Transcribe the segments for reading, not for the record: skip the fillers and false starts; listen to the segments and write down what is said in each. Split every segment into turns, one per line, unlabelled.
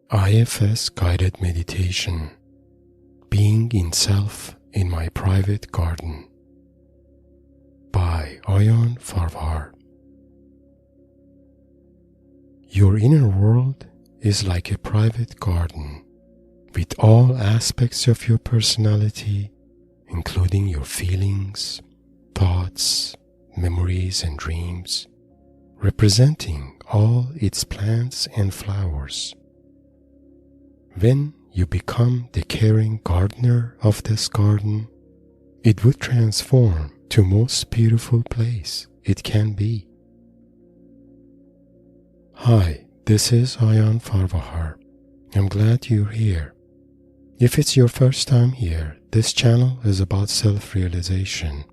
IFS Guided Meditation, Being in Self in My Private Garden by Aion Farvahar. Your inner world is like a private garden with all aspects of your personality, including your feelings, thoughts, memories, and dreams, representing all its plants and flowers. When you become the caring gardener of this garden, it would transform to most beautiful place it can be. Hi, this is Aion Farvahar. I'm glad you're here. If it's your first time here, this channel is about self-realization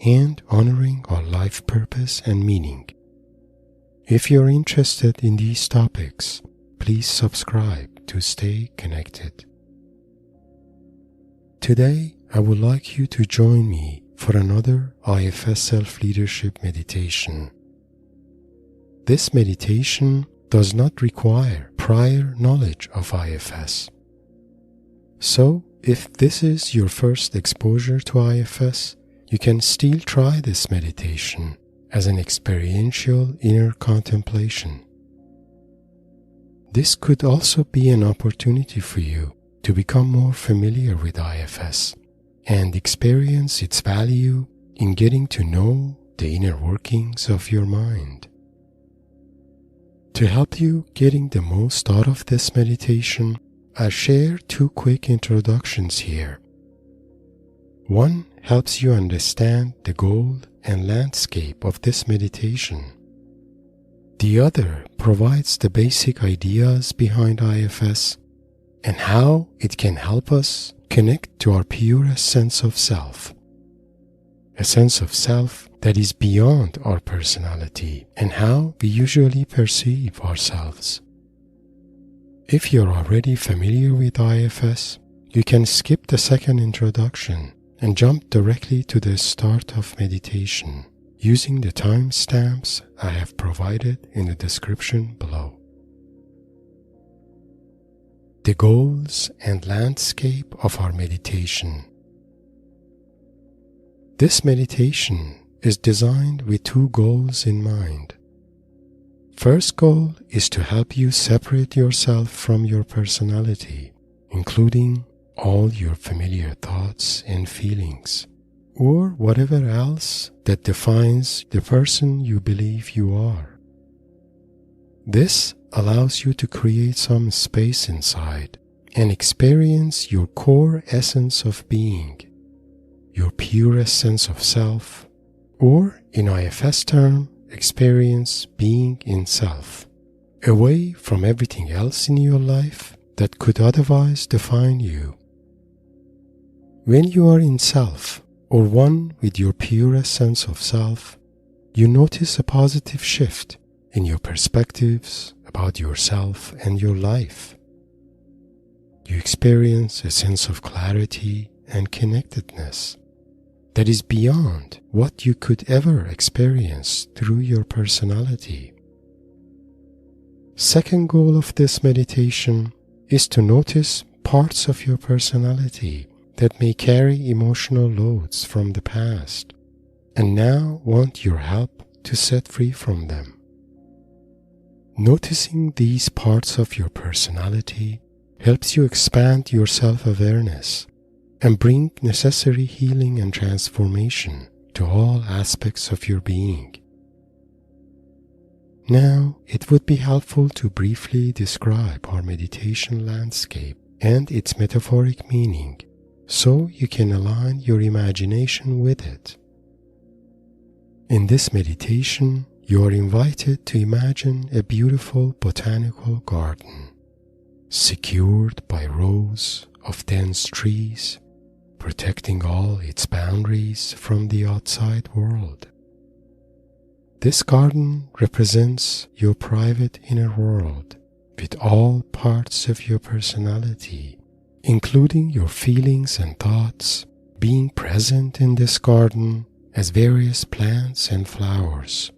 and honoring our life purpose and meaning. If you're interested in these topics, please subscribe to stay connected. Today, I would like you to join me for another IFS Self-Leadership meditation. This meditation does not require prior knowledge of IFS. So, if this is your first exposure to IFS, you can still try this meditation as an experiential inner contemplation. This could also be an opportunity for you to become more familiar with IFS and experience its value in getting to know the inner workings of your mind. To help you getting the most out of this meditation, I'll share two quick introductions here. One helps you understand the goal and landscape of this meditation. The other provides the basic ideas behind IFS and how it can help us connect to our purest sense of self. A sense of self that is beyond our personality and how we usually perceive ourselves. If you're already familiar with IFS, you can skip the second introduction and jump directly to the start of meditation using the timestamps I have provided in the description below. The goals and landscape of our meditation. This meditation is designed with two goals in mind. First goal is to help you separate yourself from your personality, including all your familiar thoughts and feelings, or whatever else that defines the person you believe you are. This allows you to create some space inside and experience your core essence of being, your purest sense of self, or in IFS term, experience being in self, away from everything else in your life that could otherwise define you. When you are in self, or one with your purest sense of self, you notice a positive shift in your perspectives about yourself and your life. You experience a sense of clarity and connectedness that is beyond what you could ever experience through your personality. Second goal of this meditation is to notice parts of your personality that may carry emotional loads from the past and now want your help to set free from them. Noticing these parts of your personality helps you expand your self-awareness and bring necessary healing and transformation to all aspects of your being. Now, it would be helpful to briefly describe our meditation landscape and its metaphoric meaning, so you can align your imagination with it. In this meditation, you are invited to imagine a beautiful botanical garden, secured by rows of dense trees, protecting all its boundaries from the outside world. This garden represents your private inner world with all parts of your personality, including your feelings and thoughts, being present in this garden as various plants and flowers.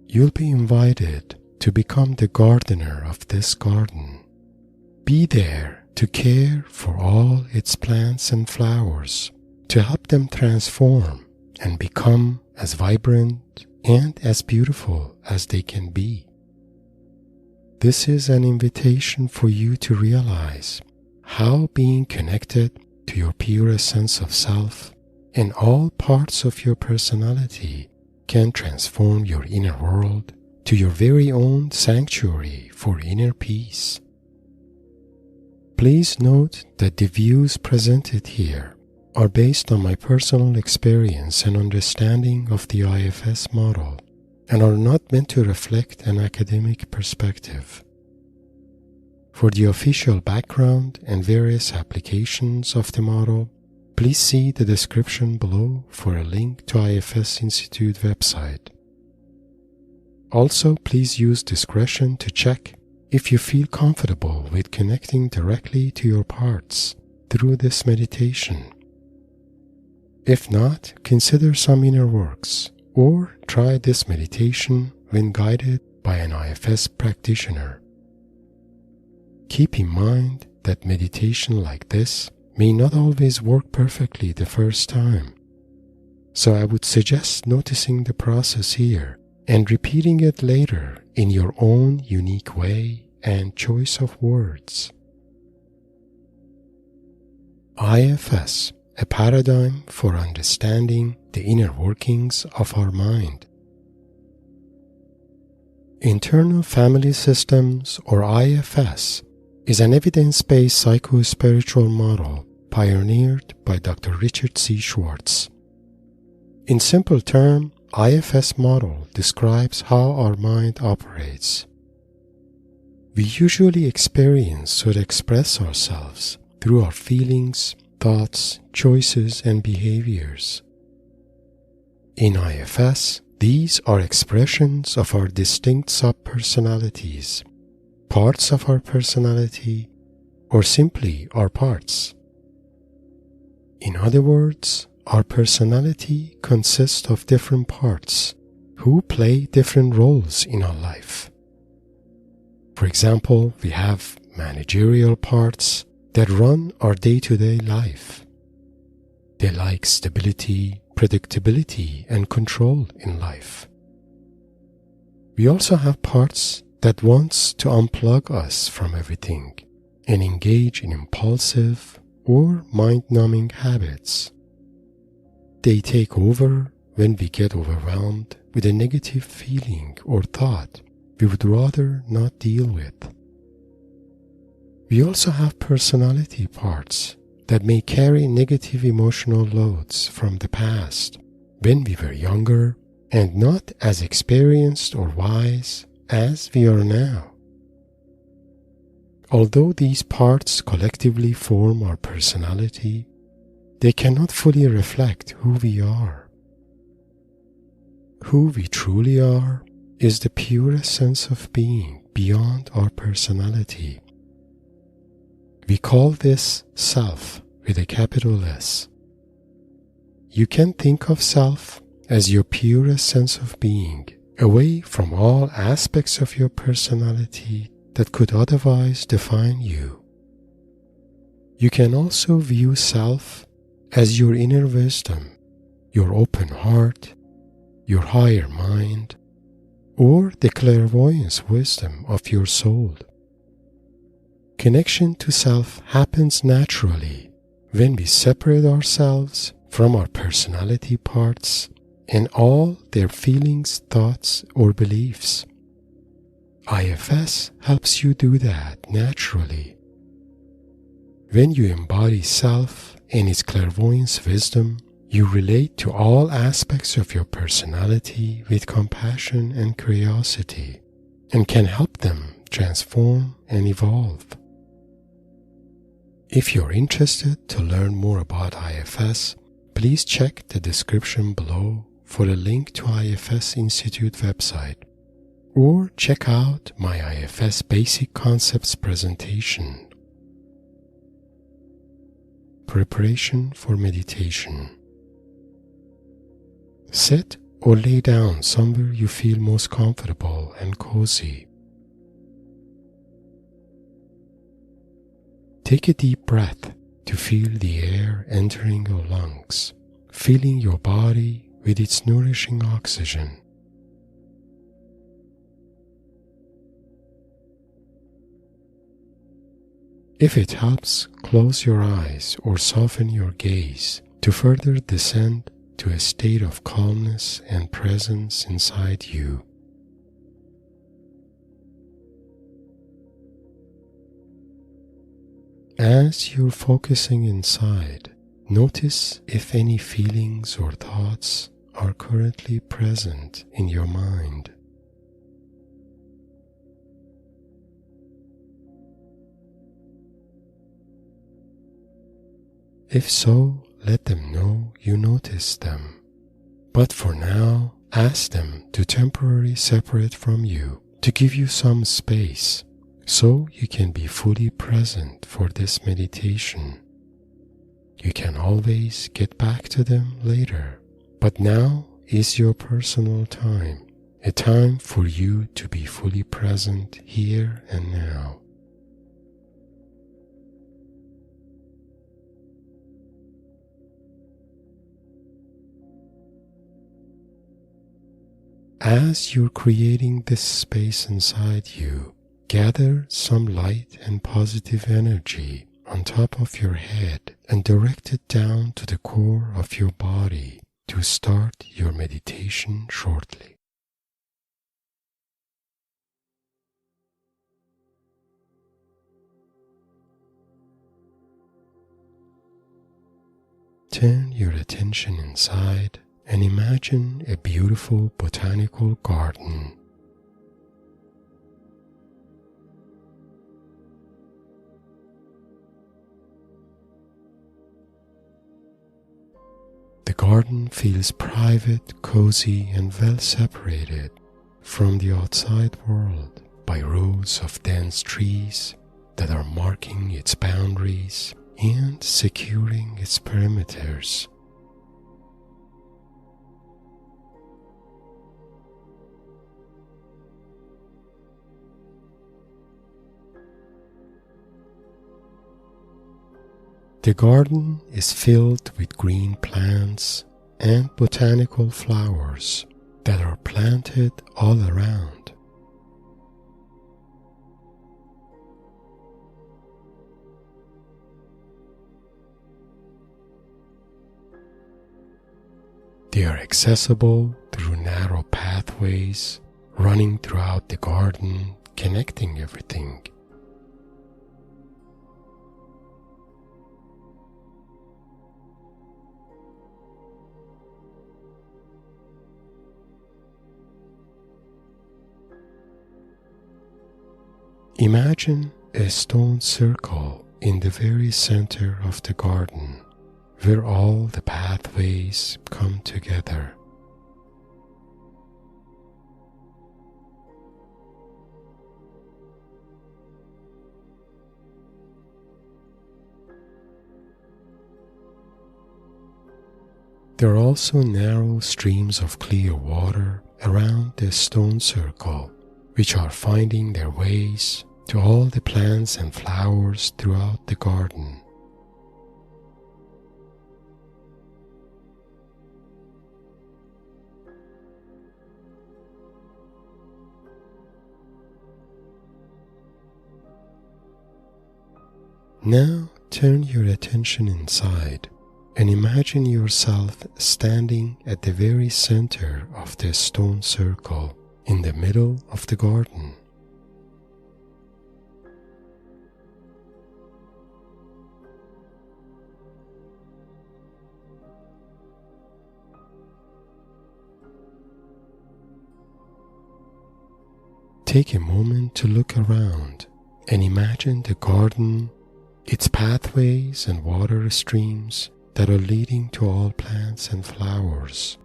You'll be invited to become the gardener of this garden, Be there to care for all its plants and flowers, to help them transform and become as vibrant and as beautiful as they can be. This is an invitation for you to realize how being connected to your purest sense of self and all parts of your personality can transform your inner world to your very own sanctuary for inner peace. Please note that the views presented here are based on my personal experience and understanding of the IFS model and are not meant to reflect an academic perspective. For the official background and various applications of the model, please see the description below for a link to IFS Institute website. Also, please use discretion to check if you feel comfortable with connecting directly to your parts through this meditation. If not, consider some inner works or try this meditation when guided by an IFS practitioner. Keep in mind that meditation like this may not always work perfectly the first time, so I would suggest noticing the process here and repeating it later in your own unique way and choice of words. IFS, a paradigm for understanding the inner workings of our mind. Internal Family Systems, or IFS, is an evidence-based psycho-spiritual model pioneered by Dr. Richard C. Schwartz. In simple terms, IFS model describes how our mind operates. We usually experience or express ourselves through our feelings, thoughts, choices, and behaviors. In IFS, these are expressions of our distinct sub-personalities, parts of our personality, or simply our parts. In other words, our personality consists of different parts who play different roles in our life. For example, we have managerial parts that run our day-to-day life. They like stability, predictability, and control in life. We also have parts that wants to unplug us from everything and engage in impulsive or mind-numbing habits. They take over when we get overwhelmed with a negative feeling or thought we would rather not deal with. We also have personality parts that may carry negative emotional loads from the past when we were younger and not as experienced or wise as we are now. Although these parts collectively form our personality, they cannot fully reflect who we are. Who we truly are is the purest sense of being beyond our personality. We call this self with a capital S. You can think of self as your purest sense of being, away from all aspects of your personality that could otherwise define you. You can also view self as your inner wisdom, your open heart, your higher mind, or the clairvoyance wisdom of your soul. Connection to self happens naturally when we separate ourselves from our personality parts and all their feelings, thoughts, or beliefs. IFS helps you do that naturally. When you embody self and its clairvoyance wisdom, you relate to all aspects of your personality with compassion and curiosity, and can help them transform and evolve. If you're interested to learn more about IFS, please check the description below for a link to IFS Institute website, or check out my IFS Basic Concepts presentation. Preparation for meditation. Sit or lay down somewhere you feel most comfortable and cozy. Take a deep breath to feel the air entering your lungs, filling your body with its nourishing oxygen. If it helps, close your eyes or soften your gaze to further descend to a state of calmness and presence inside you. As you're focusing inside, notice if any feelings or thoughts are currently present in your mind. If so, let them know you notice them. But for now, ask them to temporarily separate from you to give you some space so you can be fully present for this meditation. You can always get back to them later, but now is your personal time, a time for you to be fully present here and now. As you're creating this space inside you, gather some light and positive energy on top of your head and direct it down to the core of your body to start your meditation shortly. Turn your attention inside and imagine a beautiful botanical garden. The garden feels private, cozy, and well separated from the outside world by rows of dense trees that are marking its boundaries and securing its perimeters. The garden is filled with green plants and botanical flowers that are planted all around. They are accessible through narrow pathways running throughout the garden, connecting everything. Imagine a stone circle in the very center of the garden, where all the pathways come together. There are also narrow streams of clear water around the stone circle, which are finding their ways to all the plants and flowers throughout the garden. Now turn your attention inside and imagine yourself standing at the very center of the stone circle in the middle of the garden. Take a moment to look around and imagine the garden, its pathways and water streams that are leading to all plants and flowers,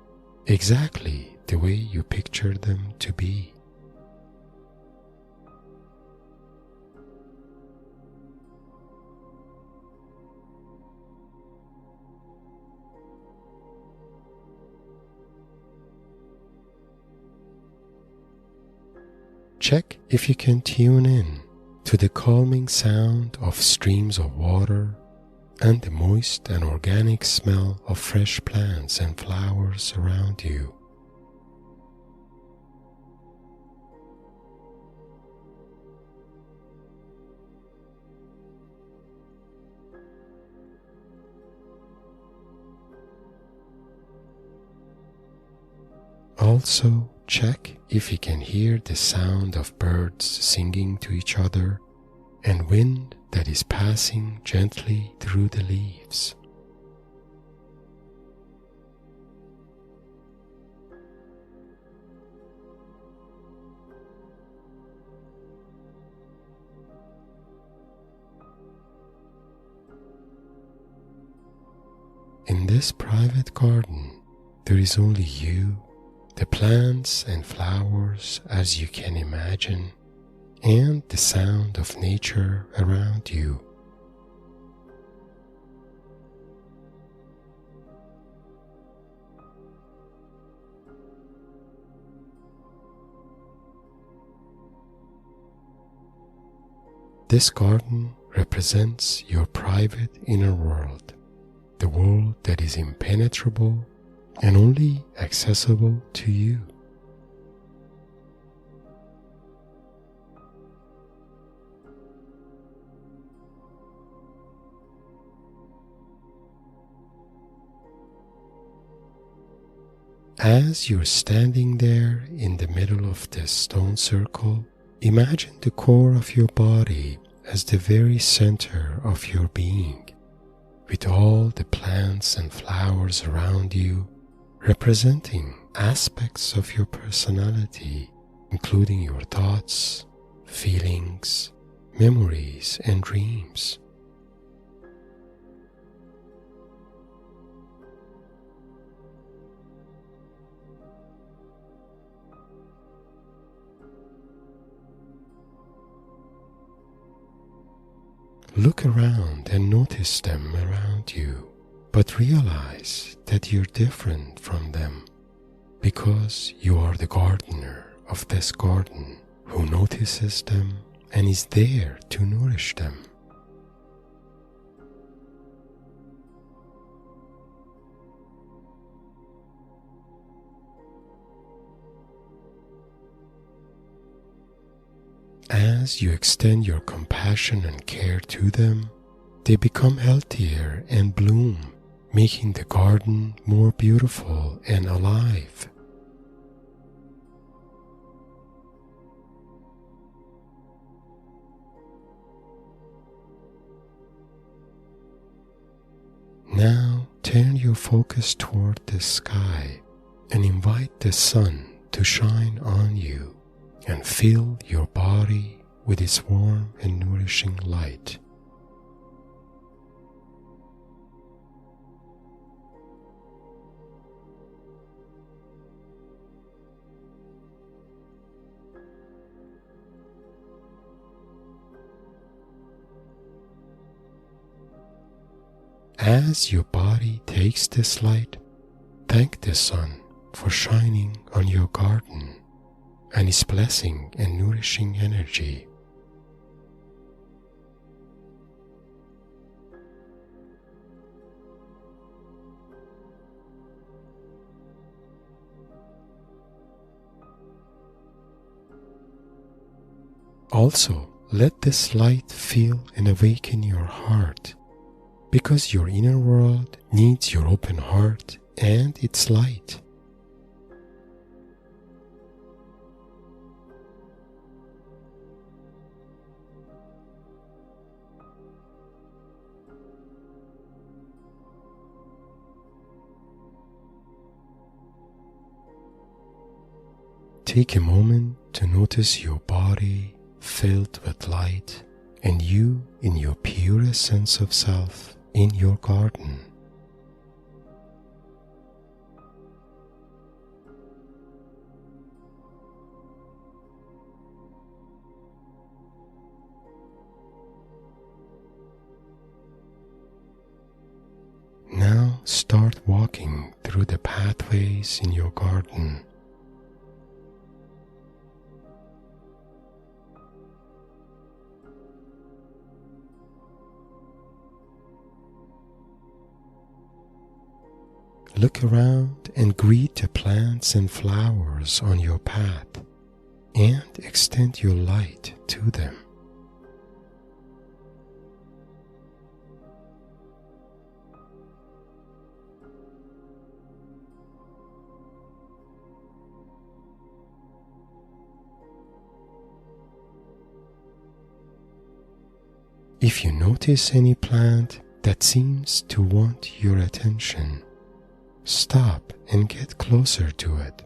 exactly the way you pictured them to be. Check if you can tune in to the calming sound of streams of water and the moist and organic smell of fresh plants and flowers around you. Also, check if you can hear the sound of birds singing to each other and wind that is passing gently through the leaves. In this private garden, there is only you, the plants and flowers as you can imagine, and the sound of nature around you. This garden represents your private inner world, the world that is impenetrable and only accessible to you. As you're standing there in the middle of the stone circle, imagine the core of your body as the very center of your being, with all the plants and flowers around you representing aspects of your personality, including your thoughts, feelings, memories, and dreams. Look around and notice them around you, but realize that you're different from them because you are the gardener of this garden who notices them and is there to nourish them. As you extend your compassion and care to them, they become healthier and bloom, making the garden more beautiful and alive. Now turn your focus toward the sky and invite the sun to shine on you and fill your body with its warm and nourishing light. As your body takes this light, thank the sun for shining on your garden and its blessing and nourishing energy. Also, let this light fill and awaken your heart, because your inner world needs your open heart and its light. Take a moment to notice your body filled with light and you in your purest sense of self in your garden. Now start walking through the pathways in your garden. look around and greet the plants and flowers on your path and extend your light to them. If you notice any plant that seems to want your attention, stop and get closer to it.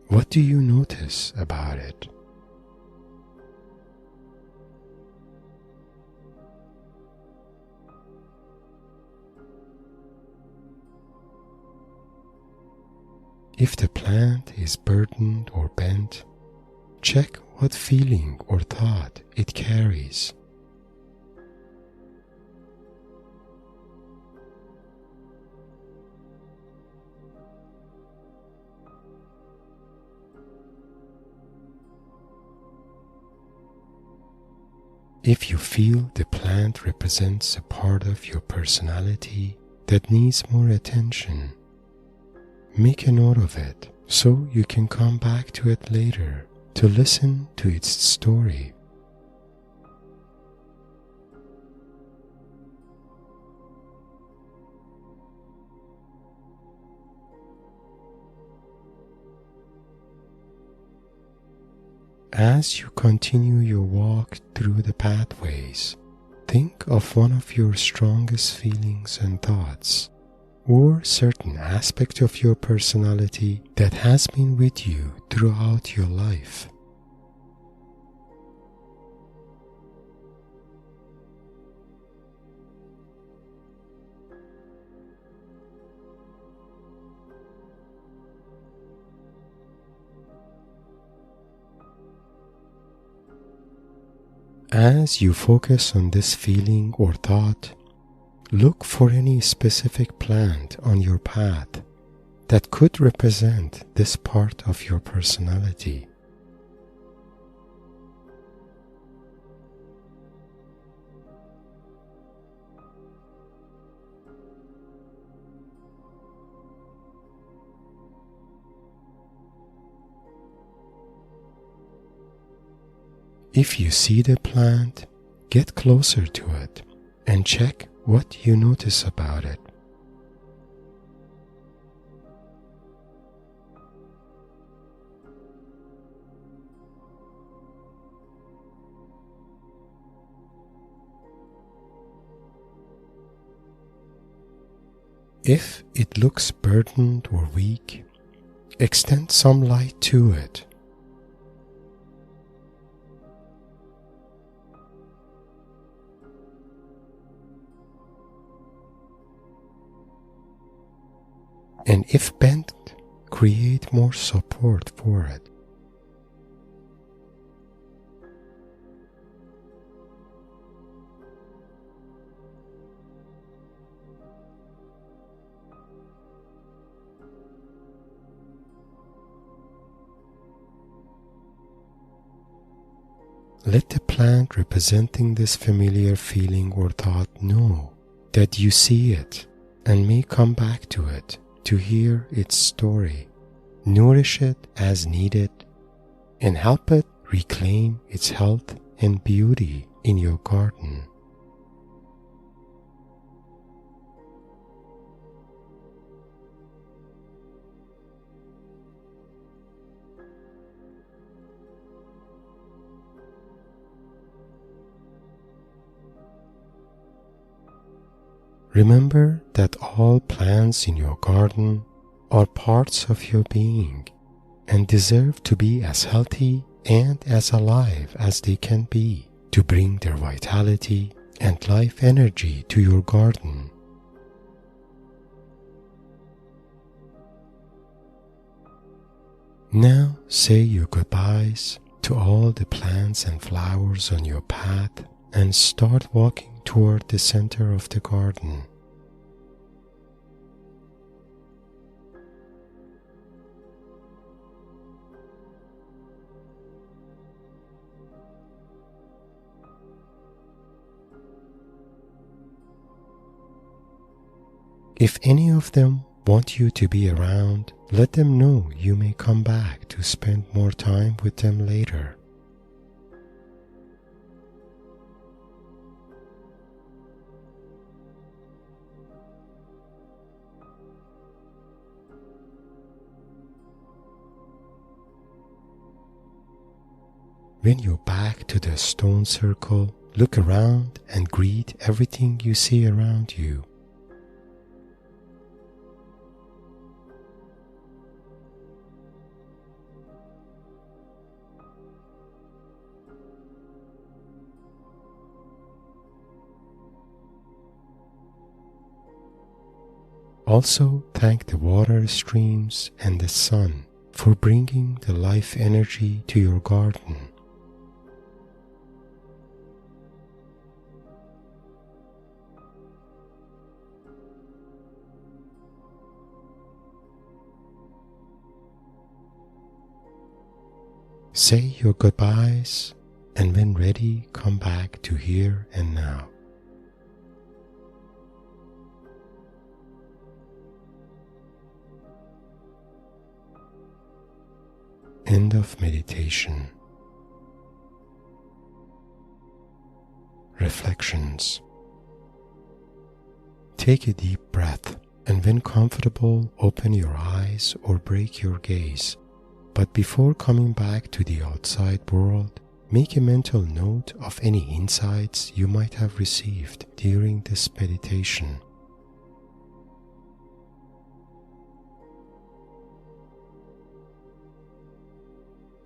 What do you notice about it? If the plant is burdened or bent, check what feeling or thought it carries. If you feel the plant represents a part of your personality that needs more attention, make a note of it so you can come back to it later to listen to its story. As you continue your walk through the pathways, think of one of your strongest feelings and thoughts, or certain aspect of your personality that has been with you throughout your life. As you focus on this feeling or thought, look for any specific plant on your path that could represent this part of your personality. If you see the plant, get closer to it and check what you notice about it. If it looks burdened or weak, extend some light to it. And if bent, create more support for it. Let the plant representing this familiar feeling or thought know that you see it and may come back to it to hear its story, nourish it as needed, and help it reclaim its health and beauty in your garden. Remember that all plants in your garden are parts of your being and deserve to be as healthy and as alive as they can be to bring their vitality and life energy to your garden. Now say your goodbyes to all the plants and flowers on your path and start walking toward the center of the garden. If any of them want you to be around, let them know you may come back to spend more time with them later. When you're back to the stone circle, look around and greet everything you see around you. Also, thank the water streams and the sun for bringing the life energy to your garden. Say your goodbyes, and when ready, come back to here and now. End of meditation. Reflections. Take a deep breath, and when comfortable, open your eyes or break your gaze. But before coming back to the outside world, make a mental note of any insights you might have received during this meditation.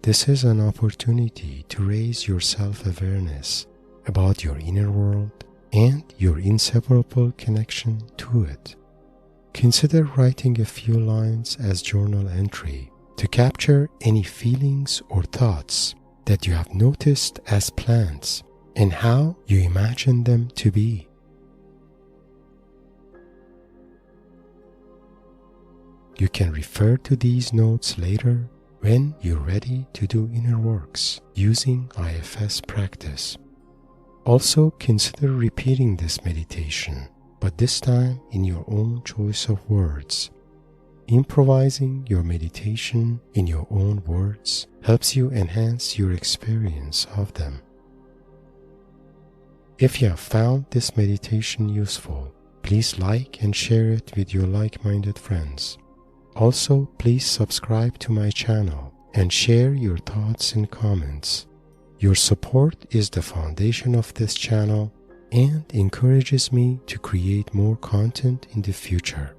This is an opportunity to raise your self-awareness about your inner world and your inseparable connection to it. Consider writing a few lines as journal entry to capture any feelings or thoughts that you have noticed as plants and how you imagine them to be. You can refer to these notes later when you're ready to do inner works using IFS practice. Also, consider repeating this meditation, but this time in your own choice of words. Improvising your meditation in your own words helps you enhance your experience of them. If you have found this meditation useful, please like and share it with your like-minded friends. Also, please subscribe to my channel and share your thoughts and comments. Your support is the foundation of this channel and encourages me to create more content in the future.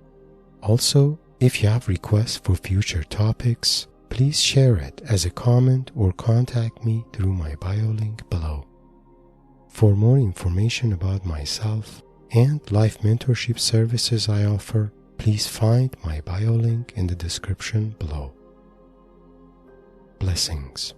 Also, if you have requests for future topics, please share it as a comment or contact me through my bio link below. For more information about myself and life mentorship services I offer, please find my bio link in the description below. Blessings.